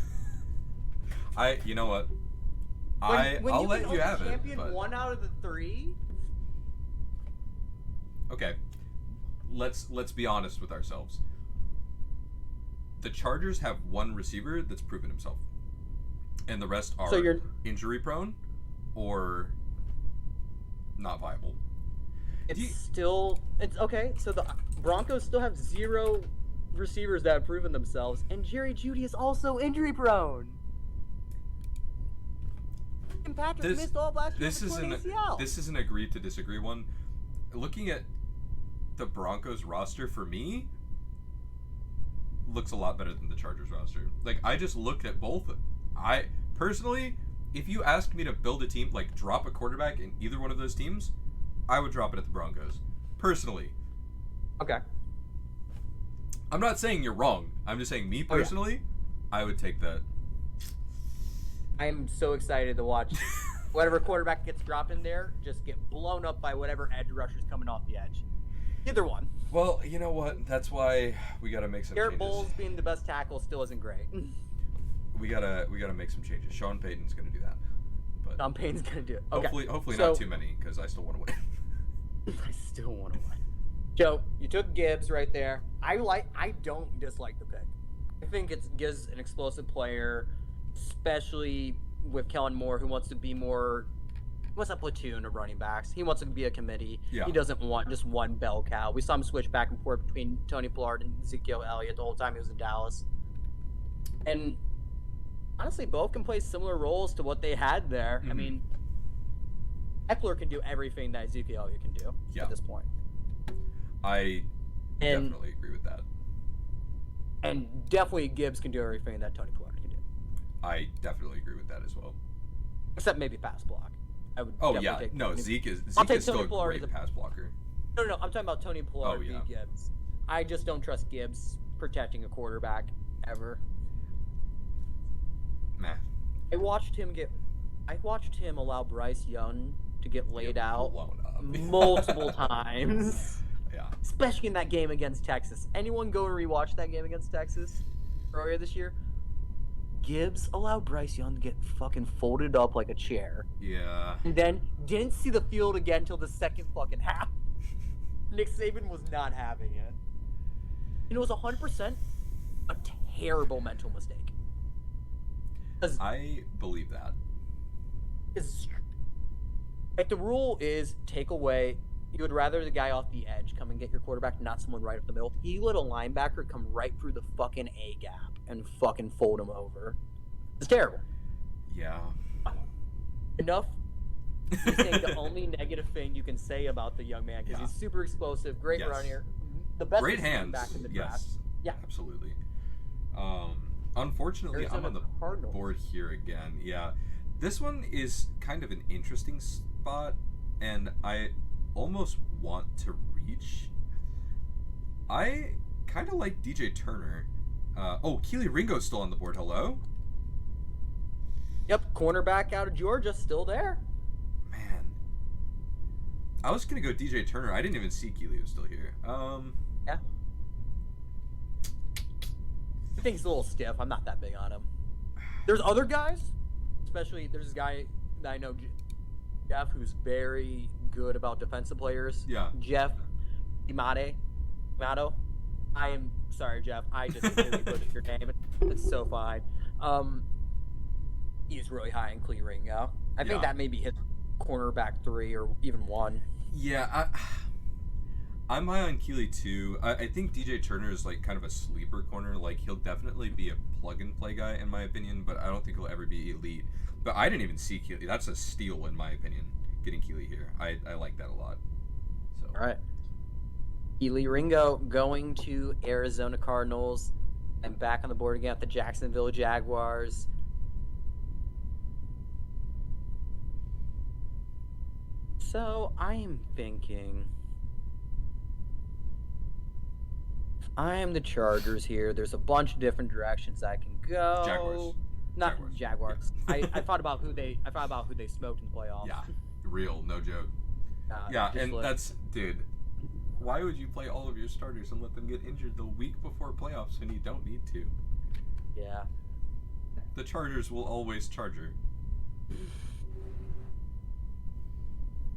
You know what? When I'll you let can you have only it. champion But... 1 out of the 3. Okay. Let's be honest with ourselves. The Chargers have one receiver that's proven himself, and the rest are injury prone or not viable. It's okay. So the Broncos still have 0 receivers that have proven themselves, and Jerry Jeudy is also injury prone. And Patrick missed all last year with an ACL. This is an agree to disagree one. Looking at the Broncos roster, for me, looks a lot better than the Chargers roster. Like, I just looked at both. I personally, if you asked me to build a team, like drop a quarterback in either one of those teams, I would drop it at the Broncos. Personally. Okay. I'm not saying you're wrong. I'm just saying me personally, I would take that. I am so excited to watch whatever quarterback gets dropped in there, just get blown up by whatever edge rusher's coming off the edge. Either one. Well, you know what? That's why we got to make some Garrett changes. Bowles being the best tackle still isn't great. We gotta make some changes. Sean Payton's gonna do that. But Sean Payton's gonna do it. Okay. Hopefully So- not too many, because I still want to win. I still want to win. Joe, you took Gibbs right there. I don't dislike the pick. I think it gives an explosive player, especially with Kellen Moore, who wants to be more. He wants a platoon of running backs. He wants to be a committee. Yeah. He doesn't want just one bell cow. We saw him switch back and forth between Tony Pollard and Ezekiel Elliott the whole time he was in Dallas. And honestly, both can play similar roles to what they had there. Mm-hmm. I mean, Eckler can do everything that Ezekiel Elliott can do at this point. I definitely agree with that. And definitely Gibbs can do everything that Tony Pollard can do. I definitely agree with that as well. Except maybe pass block. I would Oh definitely yeah, take no, Tony. Zeke is take still Tony a Pollard great as a- pass blocker. No, I'm talking about Tony Pollard yeah. v. Gibbs. I just don't trust Gibbs protecting a quarterback ever. Meh. I watched him allow Bryce Young to get laid out Blown up. multiple times. Yeah. Especially in that game against Texas. Anyone go and rewatch that game against Texas earlier this year? Gibbs allowed Bryce Young to get fucking folded up like a chair. Yeah. And then didn't see the field again until the second fucking half. Nick Saban was not having it. And it was 100% a terrible mental mistake. I believe that. Like, the rule is take away. You would rather the guy off the edge come and get your quarterback, not someone right up the middle. He let a linebacker come right through the fucking A gap and fucking fold him over. It's terrible. Yeah. Enough. He's saying the only negative thing you can say about the young man, because he's super explosive, great runner, the best Great hands. back in the draft. Yes. Yeah. Absolutely. Unfortunately, Arizona I'm on the Cardinals. board here again. Yeah. This one is kind of an interesting spot, and I almost want to reach. I kind of like DJ Turner. Keely Ringo's still on the board. Hello? Yep, cornerback out of Georgia, still there. Man. I was going to go DJ Turner. I didn't even see Keely was still here. Yeah. I think he's a little stiff. I'm not that big on him. There's other guys, especially there's this guy that I know, Jeff, who's very good about defensive players. Yeah. Jeff Imato. I am sorry, Jeff. I just completely butchered your name. It's so fine. He's really high in Clee Ringo. I think that may be his cornerback 3 or even 1. Yeah, I'm high on Keely too. I think DJ Turner is like kind of a sleeper corner. Like, he'll definitely be a plug and play guy in my opinion, but I don't think he'll ever be elite. But I didn't even see Keely. That's a steal in my opinion, getting Keely here. I like that a lot. So. All right. Keely Ringo going to Arizona Cardinals and back on the board again at the Jacksonville Jaguars. So I am thinking, if I am the Chargers here, there's a bunch of different directions I can go. Jaguars. Not Jaguars. Yes. I thought about who they smoked in the playoffs. Yeah, real, no joke. Yeah, and that's, dude, why would you play all of your starters and let them get injured the week before playoffs when you don't need to? Yeah. The Chargers will always Charger.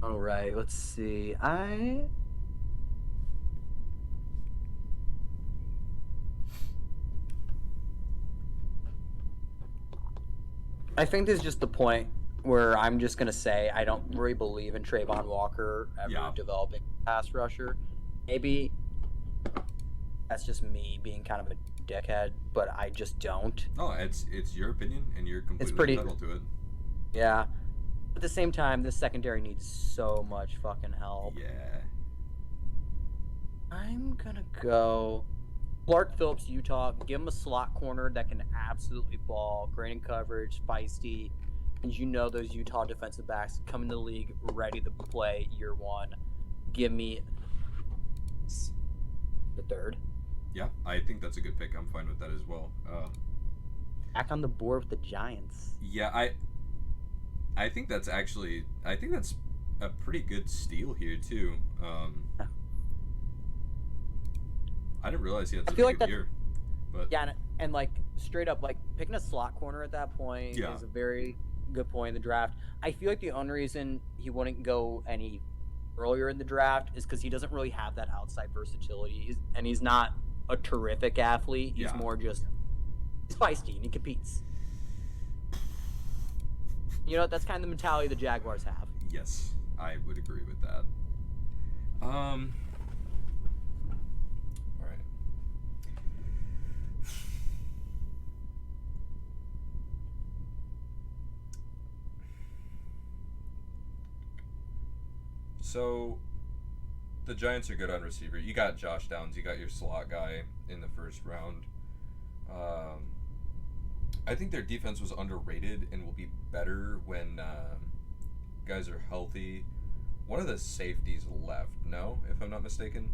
All right, let's see. I think this is just the point where I'm just gonna say I don't really believe in Trayvon Walker ever developing a pass rusher. Maybe that's just me being kind of a dickhead, but I just don't. Oh, it's your opinion, and you're completely entitled to it. Yeah. At the same time, this secondary needs so much fucking help. Yeah. I'm gonna go Clark Phillips, Utah. Give him a slot corner that can absolutely ball, great in coverage, feisty, and you know those Utah defensive backs come in the league ready to play year one. Give me the third. Yeah, I think that's a good pick. I'm fine with that as well. Back on the board with the Giants. Yeah, I think that's a pretty good steal here too. I didn't realize he had I such feel a like good year. But yeah, and like straight up, like picking a slot corner at that point Yeah. is a very good point in the draft. I feel like the only reason he wouldn't go any earlier in the draft is because he doesn't really have that outside versatility, and he's not a terrific athlete. He's Yeah. more just he's feisty and he competes. You know, that's kind of the mentality the Jaguars have. yes, I would agree with that. All right. So, the Giants are good on receiver. You got Josh Downs. You got your slot guy in the first round. I think their defense was underrated and will be better when guys are healthy. One of the safeties left, no, if I'm not mistaken,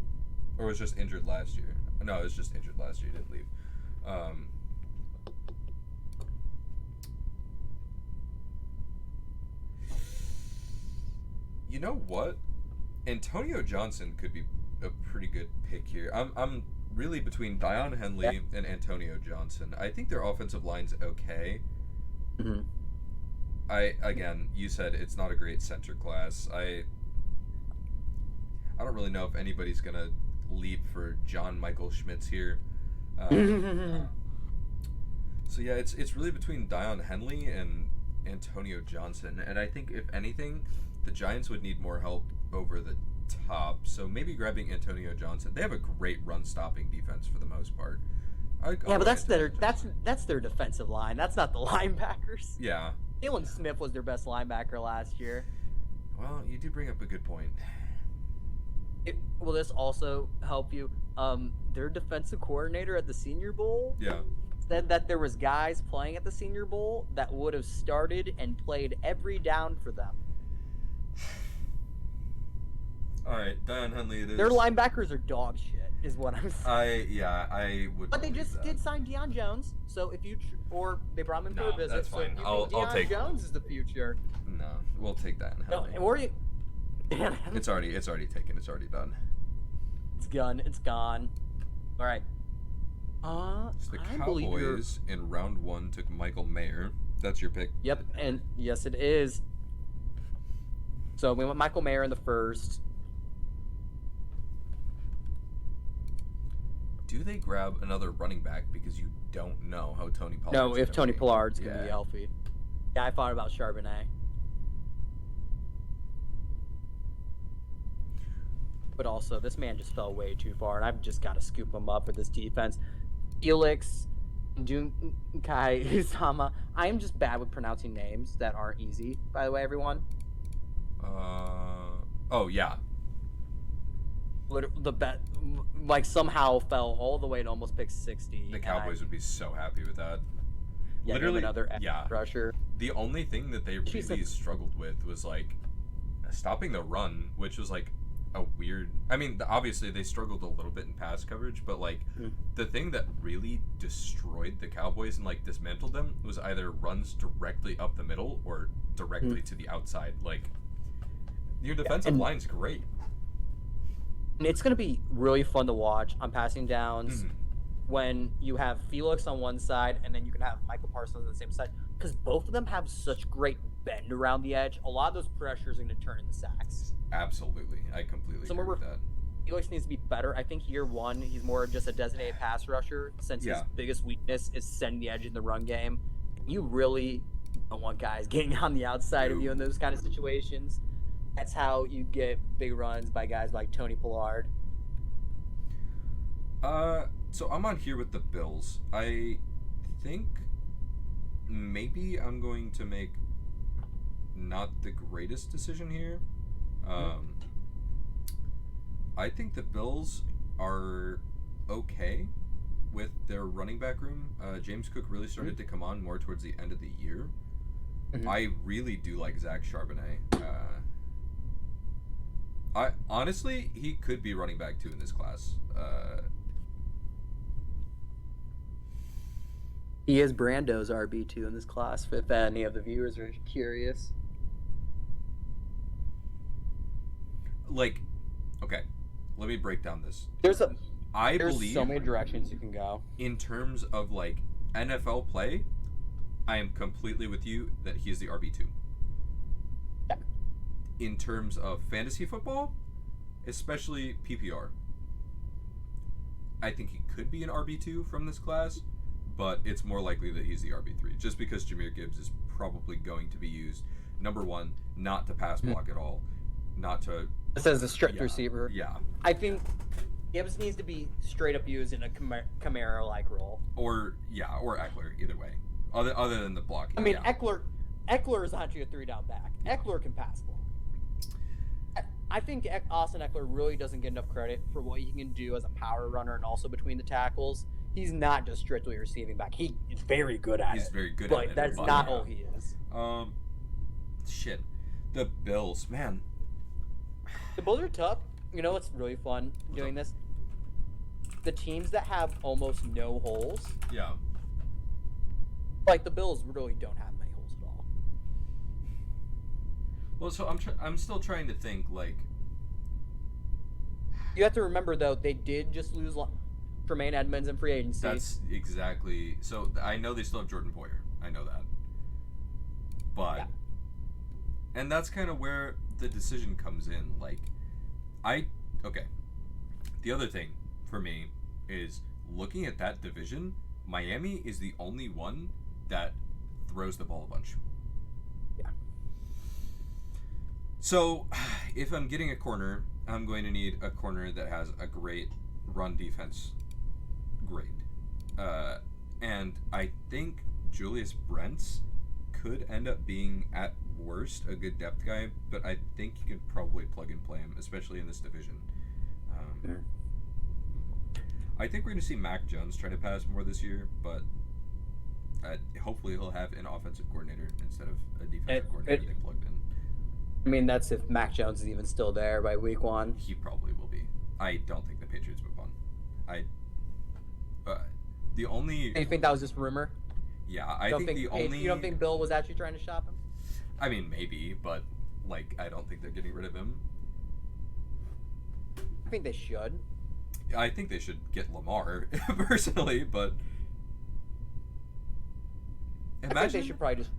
or was just injured last year. No, it was just injured last year. He didn't leave. You know what? Antonio Johnson could be a pretty good pick here. I'm really between Dion Henley and Antonio Johnson. I think their offensive line's okay. Mm-hmm. Again, you said it's not a great center class. I don't really know if anybody's gonna leap for John Michael Schmitz here. So yeah, it's really between Dion Henley and Antonio Johnson, and I think if anything, the Giants would need more help over the top. So maybe grabbing Antonio Johnson. They have a great run stopping defense for the most part. Yeah, but that's their defensive line. That's not the linebackers. Yeah. Jalen Smith was their best linebacker last year. Well, you do bring up a good point. Will this also help you? Their defensive coordinator at the Senior Bowl said that there was guys playing at the Senior Bowl that would have started and played every down for them. All right, Dion Henley it is. Their linebackers are dog shit, is what I'm saying. I would. But they just did sign Deion Jones, so if you or they brought him in for a visit. That's fine. I'll take Jones is the future. No, we'll take Dion Henley. No, or you. It's already taken. It's already done. It's gone. It's gone. All right. So the Cowboys in round 1 took Michael Mayer. That's your pick. Yep, and yes, it is. So we went Michael Mayer in the first. Do they grab another running back because you don't know how Tony Pollard's No, if Tony be? Pollard's going to be healthy. Yeah, I thought about Charbonnet. But also, this man just fell way too far, and I've just got to scoop him up with this defense. Felix Junkai Usama. I am just bad with pronouncing names that aren't easy, by the way, everyone. Oh, yeah. The bet, like, somehow fell all the way to almost pick 60. The Cowboys would be so happy with that. Yeah, Literally, another rusher. The only thing that they really struggled with was, like, stopping the run, which was, like, a weird... I mean, obviously, they struggled a little bit in pass coverage, but, like, the thing that really destroyed the Cowboys and, like, dismantled them was either runs directly up the middle or directly to the outside. Like, your defensive line's great. And it's going to be really fun to watch on passing downs when you have Felix on one side and then you can have Michael Parsons on the same side, because both of them have such great bend around the edge. A lot of those pressures are going to turn into sacks. Absolutely. I completely agree with that. Felix needs to be better. I think year one, he's more just a designated pass rusher, since his biggest weakness is setting the edge in the run game. You really don't want guys getting on the outside of you in those kind of situations. That's how you get big runs by guys like Tony Pollard. So I'm on here with the Bills. I think maybe I'm going to make not the greatest decision here. I think the Bills are okay with their running back room. James Cook really started to come on more towards the end of the year. I really do like Zach Charbonnet. Honestly, he could be running back 2 in this class. He is Brando's RB2 in this class, if any of the viewers are curious. like, okay, let me break down this. There's believe so many directions you can go. In terms of like NFL play, I am completely with you that he is the RB2. Yeah. In terms of fantasy football, especially PPR, I think he could be an RB2 from this class, but it's more likely that he's the RB3 just because Jahmyr Gibbs is probably going to be used, number one, not to pass block at all, not to... This as a strict receiver. Yeah. I think Gibbs needs to be straight up used in a Camaro-like role. Or Eckler, either way. Other than the blocking. I mean, yeah. Eckler is actually a 3-down back. Eckler can pass block. I think Austin Eckler really doesn't get enough credit for what he can do as a power runner and also between the tackles. He's not just strictly a receiving back. He is very good at it. He's very good at it. But that's not all he is. Shit. The Bills, man. The Bills are tough. You know what's really fun doing this? The teams that have almost no holes. Yeah. Like the Bills really don't have many holes at all. Well, so I'm still trying to think, like... You have to remember, though, they did just lose Tremaine Edmonds in free agency. That's exactly... So, I know they still have Jordan Poyer. I know that. But... Yeah. And that's kind of where the decision comes in. Like, okay. The other thing, for me, is looking at that division, Miami is the only one that throws the ball a bunch. Yeah. So, if I'm getting a corner, I'm going to need a corner that has a great run defense grade. And I think Julius Brents could end up being, at worst, a good depth guy, but I think you can probably plug and play him, especially in this division. I think we're going to see Mac Jones try to pass more this year, but hopefully he'll have an offensive coordinator instead of a defensive coordinator they plugged in. I mean, that's if Mac Jones is even still there by week 1. He probably will be. I don't think the Patriots move on. The only... You think that was just rumor? Yeah, I think the only... You don't think Bill was actually trying to shop him? I mean, maybe, but, like, I don't think they're getting rid of him. I think they should. I think they should get Lamar, personally, but... Imagine I think they should probably just...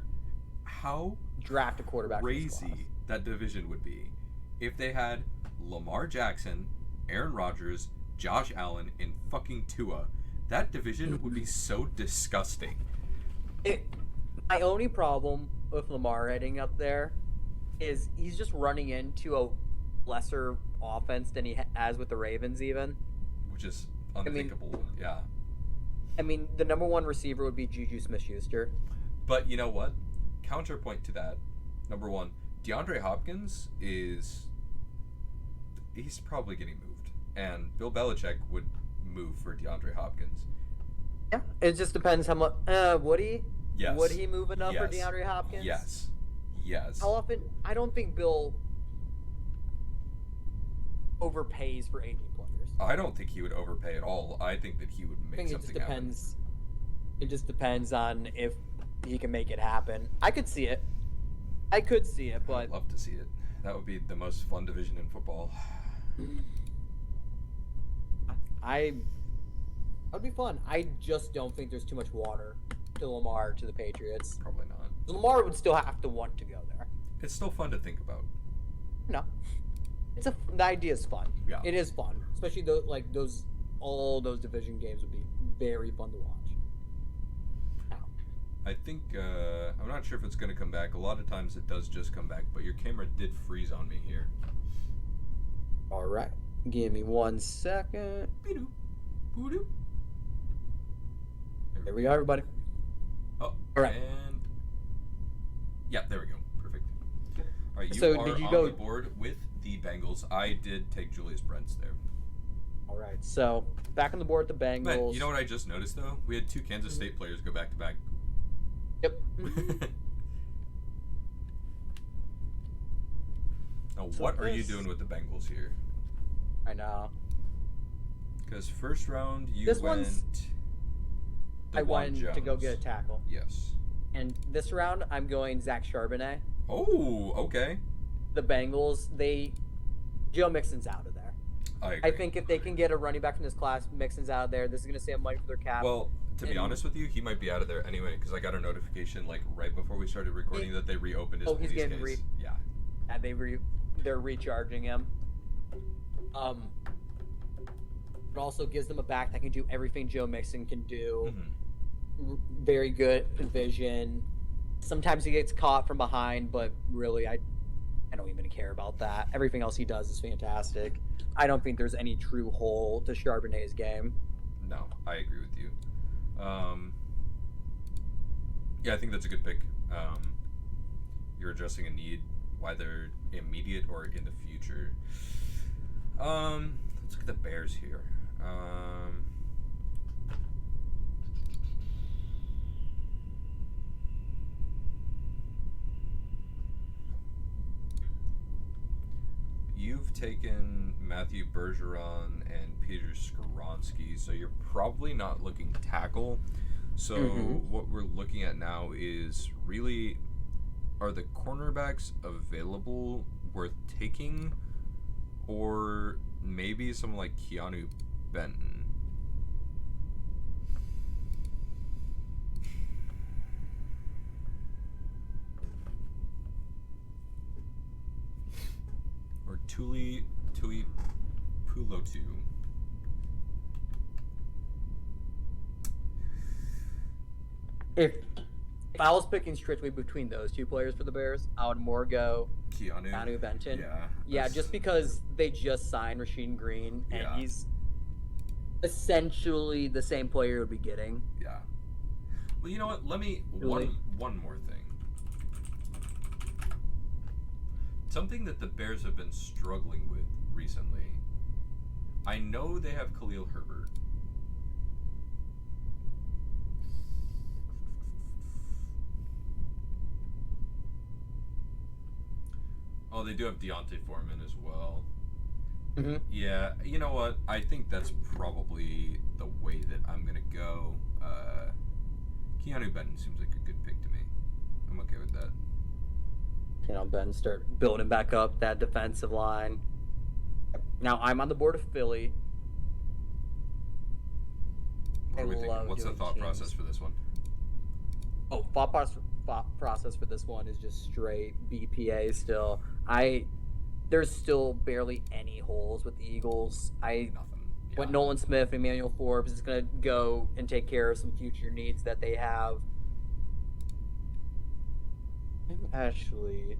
How draft a quarterback crazy that division would be if they had Lamar Jackson, Aaron Rodgers, Josh Allen, and fucking Tua. That division would be so disgusting. My only problem with Lamar heading up there is he's just running into a lesser offense than he has with the Ravens even. Which is unthinkable, yeah. I mean, the number one receiver would be Juju Smith-Schuster. But you know what? Counterpoint to that, number one, DeAndre Hopkins he's probably getting moved. And Bill Belichick would move for DeAndre Hopkins. Yeah, it just depends how much. Would he? Yes. Would he move enough for DeAndre Hopkins? Yes. Yes. How often? I don't think Bill overpays for aging players. I don't think he would overpay at all. I think that he would make something happen. It just depends on if he can make it happen. I could see it. But I'd love to see it. That would be the most fun division in football. That would be fun. I just don't think there's too much water to Lamar to the Patriots. Probably not. Lamar would still have to want to go there. It's still fun to think about. No, the idea is fun. Yeah, it is fun, especially all those division games would be very fun to watch. I think I'm not sure if it's going to come back. A lot of times it does just come back, but your camera did freeze on me here. All right, give me 1 second. There we go, everybody. Oh, all right. And yeah, there we go. Perfect. All right, you so are on the board with the Bengals. I did take Julius Brents there. All right, so back on the board with the Bengals. Man, you know what I just noticed though? We had 2 Kansas State players go back to back. Yep. Now, what are you doing with the Bengals here? I know. Because first round you went. I went to go get a tackle. Yes. And this round I'm going Zach Charbonnet. Oh, okay. The Bengals, Joe Mixon's out of there. I agree. I think if they can get a running back from this class, Mixon's out of there. This is going to save money for their cap. Well, to be honest with you, he might be out of there anyway because I got a notification like right before we started recording that they reopened his police case. Yeah. They're recharging him. It also gives them a back that can do everything Joe Mixon can do. Very good vision. Sometimes he gets caught from behind, but really, I don't even care about that. Everything else he does is fantastic. I don't think there's any true hole to Charbonnet's game. No, I agree with you. Yeah, I think that's a good pick. You're addressing a need, whether immediate or in the future. Let's look at the Bears here. You've taken Matthew Bergeron and Peter Skoronski, so you're probably not looking tackle. So what we're looking at now is really, are the cornerbacks available worth taking, or maybe someone like Keanu Benton? Or Tui Pulotu. If I was picking strictly between those two players for the Bears, I would more go Keanu Benton. Yeah, just because they just signed Rasheed Green, and he's essentially the same player you would be getting. Yeah. Well, you know what? Let me one more thing. Something that the Bears have been struggling with recently. I know they have Khalil Herbert. Oh, they do have Deontay Foreman as well. Yeah, you know what? I think that's probably the way that I'm going to go. Keanu Benton seems like a good pick to me. I'm okay with that. Ben, start building back up that defensive line. Now, I'm on the board of Philly. What are we thinking? What's the thought process for this one? Oh, thought process for this one is just straight BPA still. There's still barely any holes with the Eagles. Nothing. Yeah. What Nolan Smith and Emmanuel Forbes is going to go and take care of some future needs that they have. I'm actually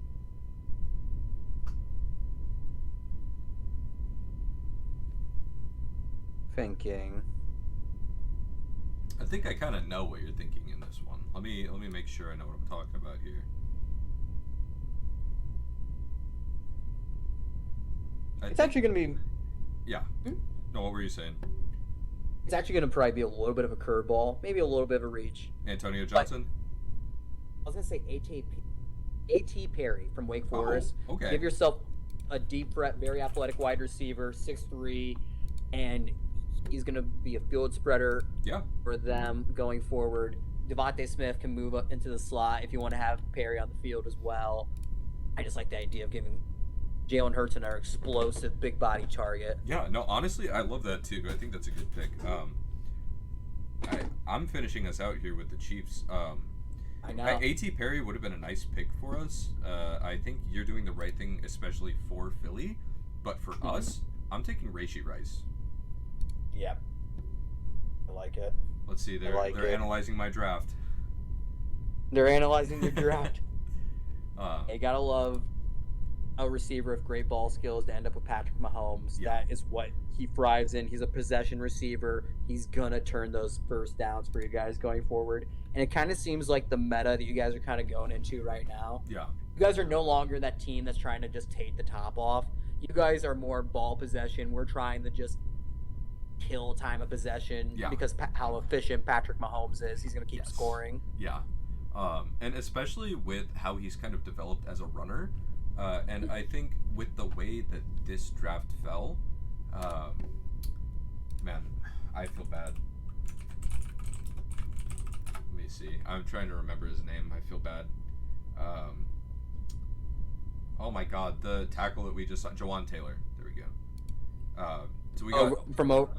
thinking. I think I kind of know what you're thinking in this one. Let me make sure I know what I'm talking about here. It's actually going to be. Yeah. No, what were you saying? It's actually going to probably be a little bit of a curveball, maybe a little bit of a reach. Antonio Johnson? I was going to say A.T. Perry from Wake Forest. Oh, okay. Give yourself a deep threat, very athletic wide receiver, 6'3", and he's going to be a field spreader for them going forward. Devontae Smith can move up into the slot if you want to have Perry on the field as well. I just like the idea of giving Jalen Hurts an explosive, big body target. Yeah, no, honestly, I love that too. I think that's a good pick. I'm finishing us out here with the Chiefs. I know. A.T. Perry would have been a nice pick for us. I think you're doing the right thing, especially for Philly. But for us, I'm taking Rashee Rice. Yep. I like it. Let's see. They're analyzing my draft. They're analyzing your draft. You gotta love a receiver of great ball skills to end up with Patrick Mahomes. Yeah. That is what he thrives in. He's a possession receiver. He's gonna turn those first downs for you guys going forward. And it kind of seems like the meta that you guys are kind of going into right now. Yeah. You guys are no longer that team that's trying to just take the top off. You guys are more ball possession. We're trying to just kill time of possession because how efficient Patrick Mahomes is. He's going to keep scoring. Yeah. And especially with how he's kind of developed as a runner. And I think with the way that this draft fell, man, I feel bad. Let me see. I'm trying to remember his name. I feel bad. Oh my God, the tackle that we just saw, Jawan Taylor. There we So we got from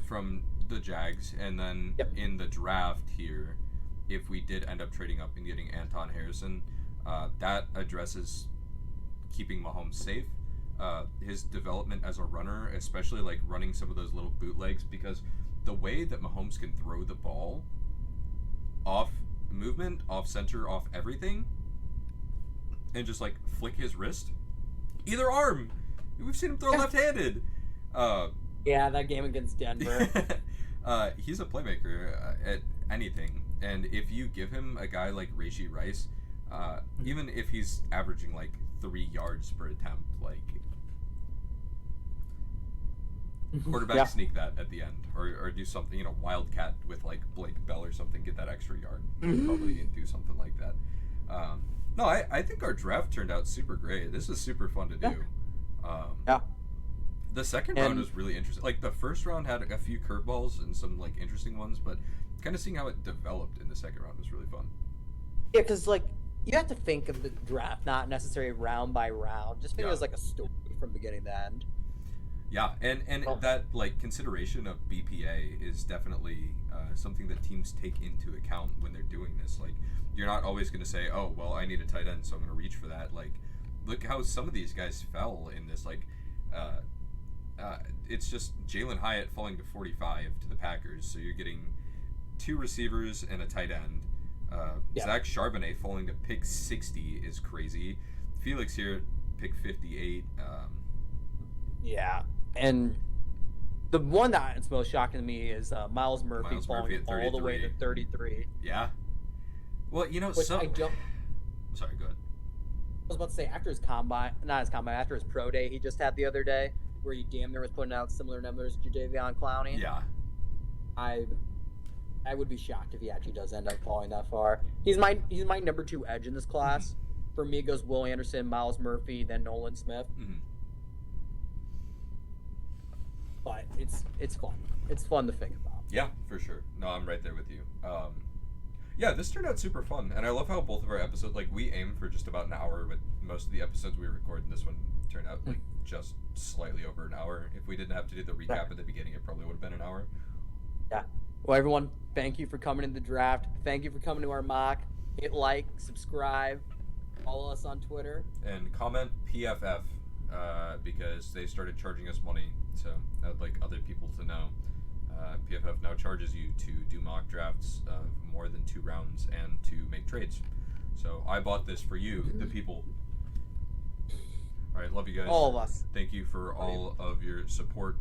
from the Jags, and then Yep. in the draft here, if we did end up trading up and getting Anton Harrison, that addresses keeping Mahomes safe. His development as a runner, especially like running some of those little bootlegs, because the way that Mahomes can throw the ball off movement, off center, off everything, and just like flick his wrist, either arm. We've seen him throw left-handed. Yeah, that game against Denver. He's a playmaker at anything, and if you give him a guy like Rashee Rice, even if he's averaging like 3 yards per attempt, like quarterback sneak that at the end, or do something, wildcat with like Blake Bell or something, get that extra yard, probably do something like that. No, I think our draft turned out super great. This is super fun to do. The second round was really interesting. Like the first round had a few curveballs and some like interesting ones, but kind of seeing how it developed in the second round was really fun. Yeah, because like you have to think of the draft not necessarily round by round. Just think of it as like a story from beginning to end. Yeah, and that like consideration of BPA is definitely something that teams take into account when they're doing this. Like you're not always going to say, oh well, I need a tight end, so I'm going to reach for that. Like look how some of these guys fell in this. Like it's just Jalen Hyatt falling to 45 to the Packers, so you're getting 2 receivers and a tight end. Zach Charbonnet falling to pick 60 is crazy. Felix here, pick 58. And the one that's most shocking to me is Miles Murphy falling all the way to 33. Yeah. Well, Sorry, go ahead. I was about to say, after his after his pro day he just had the other day, where he damn near was putting out similar numbers to Jadeveon Clowney. Yeah. I would be shocked if he actually does end up falling that far. He's my number 2 edge in this class. For me, it goes Will Anderson, Miles Murphy, then Nolan Smith. But it's fun. It's fun to think about. Yeah, for sure. No, I'm right there with you. Yeah, this turned out super fun, and I love how both of our episodes, like, we aim for just about an hour with most of the episodes we record, and this one turned out like just slightly over an hour. If we didn't have to do the recap at the beginning, it probably would have been an hour. Yeah. Well, everyone, thank you for coming in the draft. Thank you for coming to our mock. Hit like, subscribe, follow us on Twitter, and comment PFF because they started charging us money. So I'd like other people to know. PFF now charges you to do mock drafts of more than 2 rounds and to make trades. So I bought this for you, the people. All right, love you guys. all of us. Thank you for all of your support